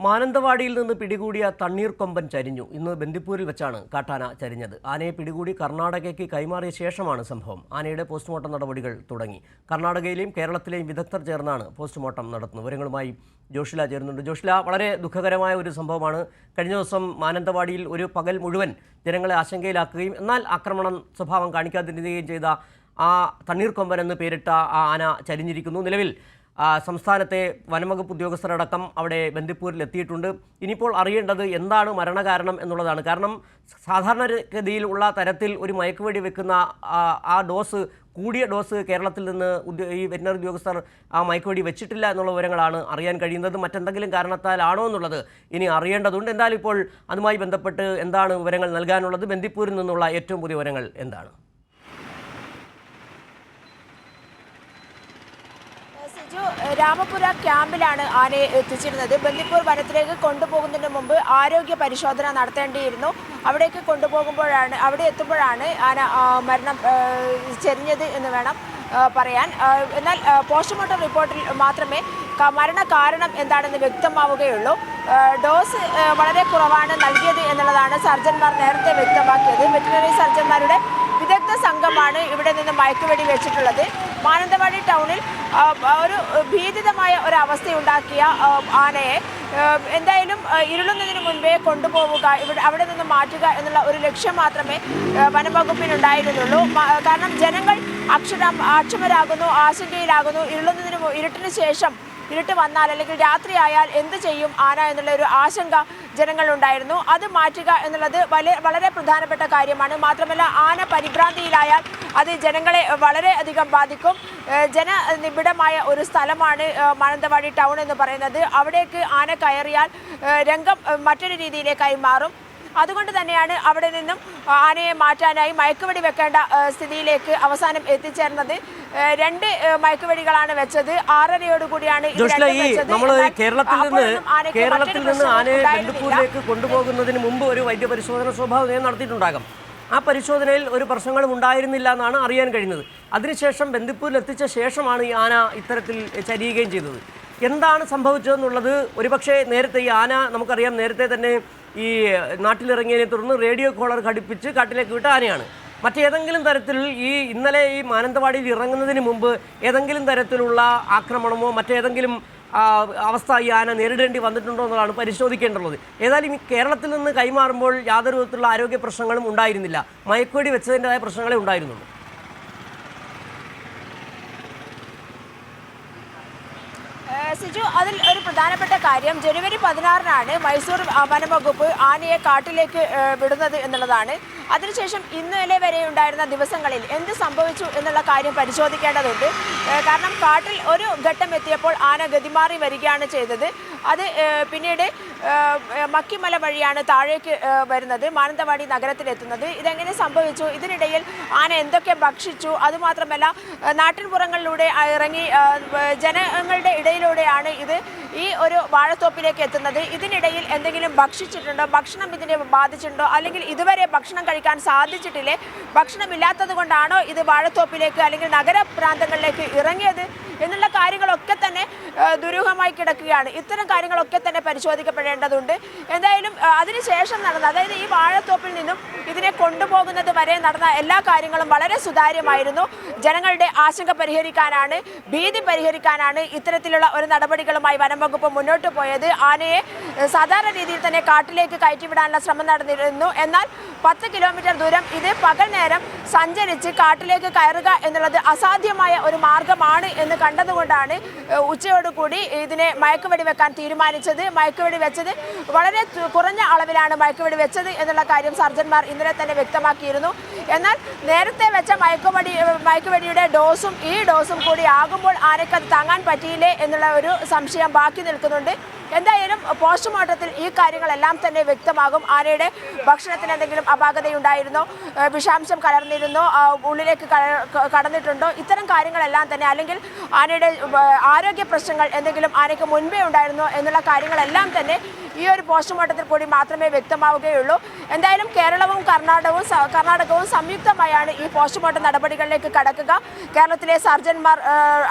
മാനന്തവാടിയിൽ നിന്ന് പിടികൂടിയ തണ്ണീർക്കൊമ്പൻ ചരിഞ്ഞു. ഇന്ന് ബന്ദിപ്പൂരിൽ വെച്ചാണ് കാട്ടാന ചരിഞ്ഞത്. ആനയെ പിടികൂടി കർണാടകയ്ക്ക് കൈമാറിയ ശേഷമാണ് സംഭവം. ആനയുടെ പോസ്റ്റ്മോർട്ടം നടപടികൾ തുടങ്ങി. കർണാടകയിലെയും കേരളത്തിലെയും വിദഗ്ധർ ചേർന്നാണ് പോസ്റ്റ്മോർട്ടം നടത്തുന്നത്. വിവരങ്ങളുമായി ജോഷില ചേരുന്നുണ്ട്. ജോഷില, വളരെ ദുഃഖകരമായ ഒരു സംഭവമാണ്. കഴിഞ്ഞ ദിവസം മാനന്തവാടിയിൽ ഒരു പകൽ മുഴുവൻ ജനങ്ങളെ ആശങ്കയിലാക്കുകയും എന്നാൽ ആക്രമണം സ്വഭാവം കാണിക്കാതിരിക്കുകയും ചെയ്ത ആ തണ്ണീർക്കൊമ്പൻ എന്ന് പേരിട്ട ആ ആന ചരിഞ്ഞിരിക്കുന്നു. നിലവിൽ സംസ്ഥാനത്തെ വനംവകുപ്പ് ഉദ്യോഗസ്ഥരടക്കം അവിടെ ബന്ദിപ്പൂരിൽ എത്തിയിട്ടുണ്ട്. ഇനിയിപ്പോൾ അറിയേണ്ടത് എന്താണ് മരണകാരണം എന്നുള്ളതാണ്. കാരണം സാധാരണഗതിയിലുള്ള തരത്തിൽ ഒരു മയക്കുവെടി വെക്കുന്ന ആ ഡോസ്, കൂടിയ ഡോസ് കേരളത്തിൽ നിന്ന് ഈ വെറ്റിനറി ഉദ്യോഗസ്ഥർ ആ മയക്കുവെടി വെച്ചിട്ടില്ല എന്നുള്ള വിവരങ്ങളാണ് അറിയാൻ കഴിയുന്നത്. മറ്റെന്തെങ്കിലും കാരണത്താലാണോ എന്നുള്ളത് ഇനി അറിയേണ്ടതുണ്ട്. എന്തായാലും ഇപ്പോൾ അതുമായി ബന്ധപ്പെട്ട് എന്താണ് വിവരങ്ങൾ നൽകാനുള്ളത്? ബന്ദിപ്പൂരിൽ നിന്നുള്ള ഏറ്റവും പുതിയ വിവരങ്ങൾ എന്താണ്? രാമപുര ക്യാമ്പിലാണ് ആനയെ എത്തിച്ചിരുന്നത്. ബന്ദിപ്പൂർ വനത്തിലേക്ക് കൊണ്ടുപോകുന്നതിന് മുമ്പ് ആരോഗ്യ പരിശോധന നടത്തേണ്ടിയിരുന്നു. അവിടേക്ക് കൊണ്ടുപോകുമ്പോഴാണ്, അവിടെ എത്തുമ്പോഴാണ് ആന മരണം ചെരിഞ്ഞത് എന്ന് വേണം പറയാൻ. എന്നാൽ പോസ്റ്റ്മോർട്ടം റിപ്പോർട്ടിൽ മാത്രമേ മരണകാരണം എന്താണെന്ന് വ്യക്തമാവുകയുള്ളൂ. ഡോസ് വളരെ കുറവാണ് നൽകിയത് എന്നുള്ളതാണ് സർജന്മാർ നേരത്തെ വ്യക്തമാക്കിയത്. വെറ്റിനറി സർജന്മാരുടെ വിദഗ്ധ സംഘമാണ് ഇവിടെ നിന്ന് മയക്കുവെടി വെച്ചിട്ടുള്ളത്. മാനന്തവാടി ടൗണിൽ ഒരു ഭീതിതമായ ഒരവസ്ഥയുണ്ടാക്കിയ ആനയെ എന്തായാലും ഇരുളുന്നതിന് മുൻപേ കൊണ്ടുപോവുക, അവിടെ നിന്ന് മാറ്റുക എന്നുള്ള ഒരു ലക്ഷ്യം മാത്രമേ വനംവകുപ്പിനുണ്ടായിരുന്നുള്ളൂ. കാരണം ജനങ്ങൾ അക്ഷമരാകുന്നു, ആശങ്കയിലാകുന്നു. ഇരുട്ടിന് ശേഷം, ഇരുട്ട് വന്നാൽ അല്ലെങ്കിൽ രാത്രിയായാൽ എന്ത് ചെയ്യും ആന എന്നുള്ള ഒരു ആശങ്ക ജനങ്ങളുണ്ടായിരുന്നു. അത് മാറ്റുക എന്നുള്ളത് വളരെ പ്രധാനപ്പെട്ട കാര്യമാണ്. മാത്രമല്ല, ആന പരിഭ്രാന്തിയിലായാൽ അത് ജനങ്ങളെ വളരെയധികം ബാധിക്കും. ജനനിബിഡമായ ഒരു സ്ഥലമാണ് മാനന്തവാടി ടൗൺ എന്ന് പറയുന്നത്. അവിടേക്ക് ആന കയറിയാൽ രംഗം മറ്റൊരു രീതിയിലേക്കായി മാറും. അതുകൊണ്ട് തന്നെയാണ് അവിടെ നിന്നും ആനയെ മാറ്റാനായി മയക്കുവെടി വെക്കേണ്ട സ്ഥിതിയിലേക്ക് അവസാനം എത്തിച്ചേർന്നത്. 2 മയക്കുവെടികളാണ് വെച്ചത്. 6:30യോടുകൂടിയാണ് കേരളത്തിൽ നിന്ന് ആനയെ ബന്ദിപ്പൂരിലേക്ക് കൊണ്ടുപോകുന്നതിന് മുമ്പ് ഒരു വൈദ്യപരിശോധന സ്വഭാവം നടത്തിയിട്ടുണ്ടാകും. ആ പരിശോധനയിൽ ഒരു പ്രശ്നങ്ങളും ഉണ്ടായിരുന്നില്ല എന്നാണ് അറിയാൻ കഴിയുന്നത്. അതിനുശേഷം ബന്ദിപ്പൂരിൽ എത്തിച്ച ശേഷമാണ് ഈ ആന ഇത്തരത്തിൽ ചരിയുകയും ചെയ്തത്. എന്താണ് സംഭവിച്ചതെന്നുള്ളത് ഒരുപക്ഷെ നേരത്തെ ഈ ആന, നമുക്കറിയാം, നേരത്തെ തന്നെ ഈ നാട്ടിലിറങ്ങിയതിനെ തുടർന്ന് റേഡിയോ കോളർ ഘടിപ്പിച്ച് കാട്ടിലേക്ക് വിട്ട ആനയാണ്. മറ്റേതെങ്കിലും തരത്തിൽ ഇന്നലെ ഈ മാനന്തവാടിയിൽ ഇറങ്ങുന്നതിന് മുമ്പ് ഏതെങ്കിലും തരത്തിലുള്ള ആക്രമണമോ മറ്റേതെങ്കിലും അവസ്ഥ ഈ ആന നേരിടേണ്ടി വന്നിട്ടുണ്ടോ എന്നതാണ് പരിശോധിക്കേണ്ടുള്ളത്. ഏതായാലും ഈ കേരളത്തിൽ നിന്ന് കൈമാറുമ്പോൾ യാതൊരു വിധത്തിലുള്ള ആരോഗ്യ പ്രശ്നങ്ങളും ഉണ്ടായിരുന്നില്ല. മയക്കുവെടി വെച്ചതിൻ്റെതായ പ്രശ്നങ്ങളെ ഉണ്ടായിരുന്നുള്ളൂ. സിജു, അതിൽ ഒരു പ്രധാനപ്പെട്ട കാര്യം, ജനുവരി 16-നാണ് മൈസൂർ വനംവകുപ്പ് ആനയെ കാട്ടിലേക്ക് വിടുന്നത് എന്നുള്ളതാണ്. അതിനുശേഷം ഇന്നലെ വരെ ഉണ്ടായിരുന്ന ദിവസങ്ങളിൽ എന്ത് സംഭവിച്ചു എന്നുള്ള കാര്യം പരിശോധിക്കേണ്ടതുണ്ട്. കാരണം കാട്ടിൽ ഒരു ഘട്ടം എത്തിയപ്പോൾ ആന ഗതിമാറി വരികയാണ് ചെയ്തത്. അത് പിന്നീട് മക്കിമല വഴിയാണ് താഴേക്ക് വരുന്നത്, മാനന്തവാടി നഗരത്തിലെത്തുന്നത്. ഇതെങ്ങനെ സംഭവിച്ചു? ഇതിനിടയിൽ ആന എന്തൊക്കെ ഭക്ഷിച്ചു? അതുമാത്രമല്ല, നാട്ടിൻപുറങ്ങളിലൂടെ ഇറങ്ങി ജനങ്ങളുടെ ഇടയിലൂടെയാണ് ഇത് ഈ ഒരു വാഴത്തോപ്പിലേക്ക് എത്തുന്നത്. ഇതിനിടയിൽ എന്തെങ്കിലും ഭക്ഷിച്ചിട്ടുണ്ടോ? ഭക്ഷണം ഇതിനെ ബാധിച്ചിട്ടുണ്ടോ? അല്ലെങ്കിൽ ഇതുവരെ ഭക്ഷണം കഴിക്കാൻ സാധിച്ചിട്ടില്ലേ? ഭക്ഷണമില്ലാത്തത് കൊണ്ടാണോ ഇത് വാഴത്തോപ്പിലേക്ക് അല്ലെങ്കിൽ നഗരപ്രാന്തങ്ങളിലേക്ക് ഇറങ്ങിയത് എന്നുള്ള കാര്യങ്ങളൊക്കെ തന്നെ ദുരൂഹമായി കിടക്കുകയാണ്. ഇത്തരം കാര്യങ്ങളൊക്കെ തന്നെ പരിശോധിക്കപ്പെടേണ്ടതുണ്ട്. എന്തായാലും അതിനുശേഷം നടന്ന, അതായത് ഈ വാഴത്തോപ്പിൽ നിന്നും ഇതിനെ കൊണ്ടുപോകുന്നത് വരെ നടന്ന എല്ലാ കാര്യങ്ങളും വളരെ സുതാര്യമായിരുന്നു. ജനങ്ങളുടെ ആശങ്ക പരിഹരിക്കാനാണ്, ഭീതി പരിഹരിക്കാനാണ് ഇത്തരത്തിലുള്ള ഒരു നടപടികളുമായി വനംവകുപ്പ് മുന്നോട്ട് പോയത്. ആനയെ സാധാരണ രീതിയിൽ തന്നെ കാട്ടിലേക്ക് കയറ്റിവിടാനുള്ള ശ്രമം നടന്നിരുന്നു. എന്നാൽ 10 കിലോമീറ്റർ ദൂരം ഇത് പകൽ നേരം സഞ്ചരിച്ച് കാട്ടിലേക്ക് കയറുക എന്നുള്ളത് അസാധ്യമായ ഒരു മാർഗമാണ് എന്ന് കണ്ടതുകൊണ്ടാണ് ഉച്ചയോടുകൂടി ഇതിനെ മയക്കുവെടി വെക്കാൻ തീരുമാനിച്ചത്. മയക്കുവെടി വെച്ചത് വളരെ കുറഞ്ഞ അളവിലാണ് മയക്കുവെടി വെച്ചത് എന്നുള്ള കാര്യം സർജന്മാർ ഇന്നലെ തന്നെ വ്യക്തമാക്കിയിരുന്നു. എന്നാൽ നേരത്തെ വെച്ച മയക്കുവെടിയുടെ ഡോസും ഈ ഡോസും കൂടി ആകുമ്പോൾ ആനയ്ക്ക് അത് താങ്ങാൻ പറ്റിയില്ലേ എന്നുള്ള ഒരു സംശയം ബാക്കി നിൽക്കുന്നുണ്ട്. എന്തായാലും പോസ്റ്റ്മോർട്ടത്തിൽ ഈ കാര്യങ്ങളെല്ലാം തന്നെ വ്യക്തമാകും. ആനയുടെ ഭക്ഷണത്തിന് എന്തെങ്കിലും അപാകതയുണ്ടായിരുന്നോ, വിഷാംശം കലർന്നിരുന്നോ, ഉള്ളിലേക്ക് കടന്നിട്ടുണ്ടോ, ഇത്തരം കാര്യങ്ങളെല്ലാം തന്നെ, അല്ലെങ്കിൽ ആനയുടെ ആരോഗ്യ പ്രശ്നങ്ങൾ എന്തെങ്കിലും ആനയ്ക്ക് മുൻപേ ഉണ്ടായിരുന്നോ എന്നുള്ള കാര്യങ്ങളെല്ലാം തന്നെ ഈ ഒരു പോസ്റ്റ്മോർട്ടത്തിൽ കൂടി മാത്രമേ വ്യക്തമാവുകയുള്ളൂ. എന്തായാലും കേരളവും കർണാടകവും സംയുക്തമായാണ് ഈ പോസ്റ്റ്മോർട്ടം നടപടികളിലേക്ക് കടക്കുക. കേരളത്തിലെ സർജൻമാർ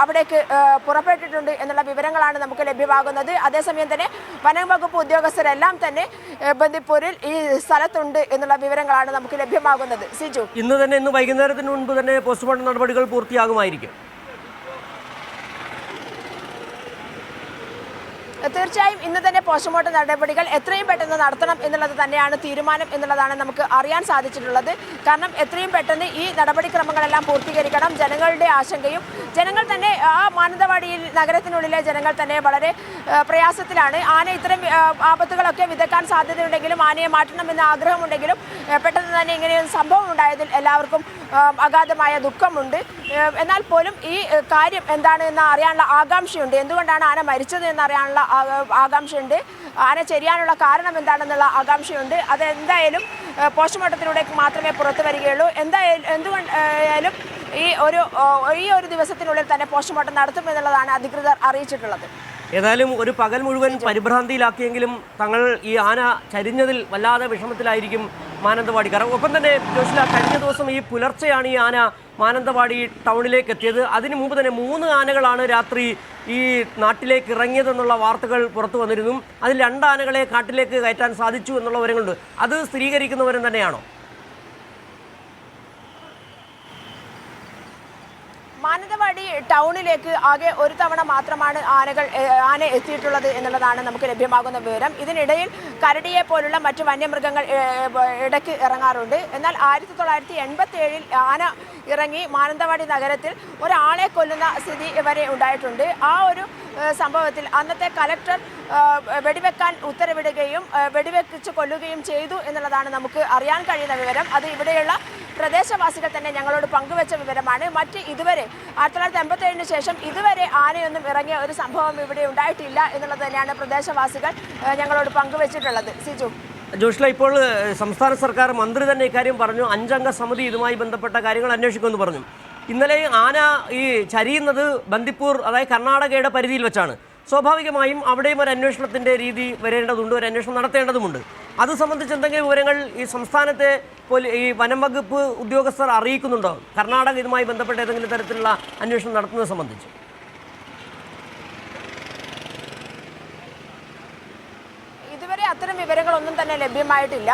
അവിടേക്ക് പുറപ്പെട്ടിട്ടുണ്ട് എന്നുള്ള വിവരങ്ങളാണ് നമുക്ക് ലഭ്യമാകുന്നത്. അതേസമയം തന്നെ വനം വകുപ്പ് ഉദ്യോഗസ്ഥരെല്ലാം തന്നെ ബന്ദിപ്പൂരിൽ ഈ സ്ഥലത്തുണ്ട് എന്നുള്ള വിവരങ്ങളാണ് നമുക്ക് ലഭ്യമാകുന്നത്. സിജു, ഇന്ന് വൈകുന്നേരത്തിന് മുൻപ് തന്നെ പോസ്റ്റ്മോർട്ടം നടപടികൾ പൂർത്തിയാകുമായിരിക്കും. തീർച്ചയായും ഇന്ന് തന്നെ പോസ്റ്റ്മോർട്ടം നടപടികൾ എത്രയും പെട്ടെന്ന് നടത്തണം എന്നുള്ളത് തന്നെയാണ് തീരുമാനം എന്നുള്ളതാണ് നമുക്ക് അറിയാൻ സാധിച്ചിട്ടുള്ളത്. കാരണം എത്രയും പെട്ടെന്ന് ഈ നടപടിക്രമങ്ങളെല്ലാം പൂർത്തീകരിക്കണം. ജനങ്ങളുടെ ആശങ്കയും ജനങ്ങൾ തന്നെ മാനന്തവാടിയിൽ നഗരത്തിനുള്ളിലെ ജനങ്ങൾ തന്നെ വളരെ പ്രയാസത്തിലാണ്. ആന ഇത്തരം ആപത്തുകളൊക്കെ വിതക്കാൻ സാധ്യതയുണ്ടെങ്കിലും ആനയെ മാറ്റണമെന്ന ആഗ്രഹമുണ്ടെങ്കിലും പെട്ടെന്ന് തന്നെ ഇങ്ങനെയൊരു സംഭവം ഉണ്ടായതിൽ എല്ലാവർക്കും അഗാധമായ ദുഃഖമുണ്ട്. എന്നാൽ പോലും ഈ കാര്യം എന്താണ് എന്ന് അറിയാനുള്ള ആകാംക്ഷയുണ്ട്. എന്തുകൊണ്ടാണ് ആന മരിച്ചത് എന്നറിയാനുള്ള ആകാംക്ഷയുണ്ട്. ആന ചെരിയാനുള്ള കാരണം എന്താണെന്നുള്ള ആകാംക്ഷയുണ്ട്. അതെന്തായാലും പോസ്റ്റ്മോർട്ടത്തിലൂടെ മാത്രമേ പുറത്തു വരികയുള്ളൂ. എന്തുകൊണ്ടായാലും ഈ ഒരു ദിവസത്തിനുള്ളിൽ തന്നെ പോസ്റ്റ്മോർട്ടം നടത്തുമെന്നുള്ളതാണ് അധികൃതർ അറിയിച്ചിട്ടുള്ളത്. ഏതായാലും ഒരു പകൽ മുഴുവൻ പരിഭ്രാന്തിയിലാക്കിയെങ്കിലും തങ്ങൾ ഈ ആന ചരിഞ്ഞതിൽ വല്ലാതെ വിഷമത്തിലായിരിക്കും മാനന്തവാടിക്കാർ. ഒപ്പം തന്നെ ജോഷില, കഴിഞ്ഞ ദിവസം ഈ പുലർച്ചെയാണ് ഈ ആന മാനന്തവാടി ടൗണിലേക്ക് എത്തിയത്. അതിനു മുമ്പ് തന്നെ 3 ആനകളാണ് രാത്രി ഈ നാട്ടിലേക്ക് ഇറങ്ങിയതെന്നുള്ള വാർത്തകൾ പുറത്തു വന്നിരുന്നു. അതിൽ 2 ആനകളെ കാട്ടിലേക്ക് കയറ്റാൻ സാധിച്ചു എന്നുള്ള വിവരങ്ങളുണ്ട്. അത് സ്ഥിരീകരിക്കുന്നവരും തന്നെയാണോ? മാനന്തവാടി ടൗണിലേക്ക് ആകെ ഒരു തവണ മാത്രമാണ് ആന എത്തിയിട്ടുള്ളത് എന്നുള്ളതാണ് നമുക്ക് ലഭ്യമാകുന്ന വിവരം. ഇതിനിടയിൽ കരടിയെ പോലുള്ള മറ്റു വന്യമൃഗങ്ങൾ ഇടയ്ക്ക് ഇറങ്ങാറുണ്ട്. എന്നാൽ 1987 ആന ഇറങ്ങി മാനന്തവാടി നഗരത്തിൽ ഒരാളെ കൊല്ലുന്ന സ്ഥിതി വരെ ഉണ്ടായിട്ടുണ്ട്. ആ ഒരു സംഭവത്തിൽ അന്നത്തെ കലക്ടർ വെടിവെക്കാൻ ഉത്തരവിടുകയും വെടിവെച്ച് കൊല്ലുകയും ചെയ്തു എന്നുള്ളതാണ് നമുക്ക് അറിയാൻ കഴിയുന്ന വിവരം. അത് ഇവിടെയുള്ള പ്രദേശവാസികൾ തന്നെ ഞങ്ങളോട് പങ്കുവെച്ച വിവരമാണ്. ഇതുവരെ 1987 ശേഷം ഇതുവരെ ആനയൊന്നും ഇറങ്ങിയ ഒരു സംഭവം ഇവിടെ ഉണ്ടായിട്ടില്ല എന്നുള്ളത് തന്നെയാണ് പ്രദേശവാസികൾ ഞങ്ങളോട് പങ്കുവെച്ചിട്ടുള്ളത്. സിജു, ജോഷ്ല, ഇപ്പോൾ സംസ്ഥാന സർക്കാർ മന്ത്രി തന്നെ ഇക്കാര്യം പറഞ്ഞു. 5 അംഗ സമിതി ഇതുമായി ബന്ധപ്പെട്ട കാര്യങ്ങൾ അന്വേഷിക്കുമെന്ന് പറഞ്ഞു. ഇന്നലെ ആന ഈ ചരിയുന്നത് ബന്ദിപ്പൂർ, അതായത് കർണാടകയുടെ പരിധിയിൽ വെച്ചാണ്. സ്വാഭാവികമായും അവിടെയും ഒരു അന്വേഷണത്തിൻ്റെ രീതി വരേണ്ടതുണ്ട്, ഒരു അന്വേഷണം നടത്തേണ്ടതുമുണ്ട്. അത് സംബന്ധിച്ച് എന്തെങ്കിലും വിവരങ്ങൾ ഈ സംസ്ഥാനത്തെ ഈ വനം വകുപ്പ് ഉദ്യോഗസ്ഥർ അറിയിക്കുന്നുണ്ടോ? കർണാടക ഇതുമായി ബന്ധപ്പെട്ട ഏതെങ്കിലും തരത്തിലുള്ള അന്വേഷണം നടത്തുന്നത് സംബന്ധിച്ച്? അത്തരം വിവരങ്ങളൊന്നും തന്നെ ലഭ്യമായിട്ടില്ല.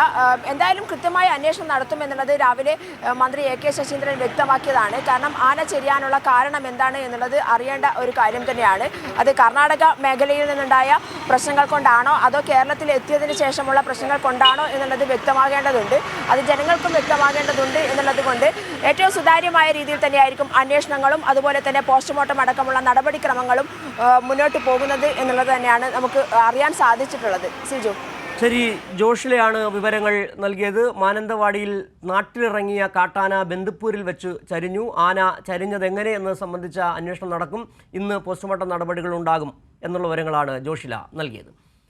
എന്തായാലും കൃത്യമായ അന്വേഷണം നടത്തുമെന്നുള്ളത് രാവിലെ മന്ത്രി AK ശശീന്ദ്രൻ വ്യക്തമാക്കിയതാണ്. കാരണം ആന ചെരിയാനുള്ള കാരണം എന്താണ് എന്നുള്ളത് അറിയേണ്ട ഒരു കാര്യം തന്നെയാണ്. അത് കർണാടക മേഖലയിൽ നിന്നുണ്ടായ പ്രശ്നങ്ങൾ കൊണ്ടാണോ അതോ കേരളത്തിൽ എത്തിയതിന് ശേഷമുള്ള പ്രശ്നങ്ങൾ കൊണ്ടാണോ എന്നുള്ളത് വ്യക്തമാകേണ്ടതുണ്ട്. അത് ജനങ്ങൾക്കും വ്യക്തമാകേണ്ടതുണ്ട് എന്നുള്ളത് കൊണ്ട് ഏറ്റവും സുതാര്യമായ രീതിയിൽ തന്നെയായിരിക്കും അന്വേഷണങ്ങളും അതുപോലെ തന്നെ പോസ്റ്റ്മോർട്ടം അടക്കമുള്ള നടപടിക്രമങ്ങളും മുന്നോട്ട് പോകുന്നത് എന്നുള്ളത് തന്നെയാണ് നമുക്ക് അറിയാൻ സാധിച്ചിട്ടുള്ളത്. സിജു, ശരി, ജോഷിലെയാണ് വിവരങ്ങൾ നൽകിയത്. മാനന്തവാടിയിൽ നാട്ടിലിറങ്ങിയ കാട്ടാന ബന്ദിപ്പൂരിൽ വെച്ച് ചരിഞ്ഞു. ആന ചരിഞ്ഞത് എങ്ങനെ എന്നത് സംബന്ധിച്ച അന്വേഷണം നടക്കും. ഇന്ന് പോസ്റ്റ്മോർട്ടം നടപടികൾ ഉണ്ടാകും എന്നുള്ള വിവരങ്ങളാണ് ജോഷില നൽകിയത്.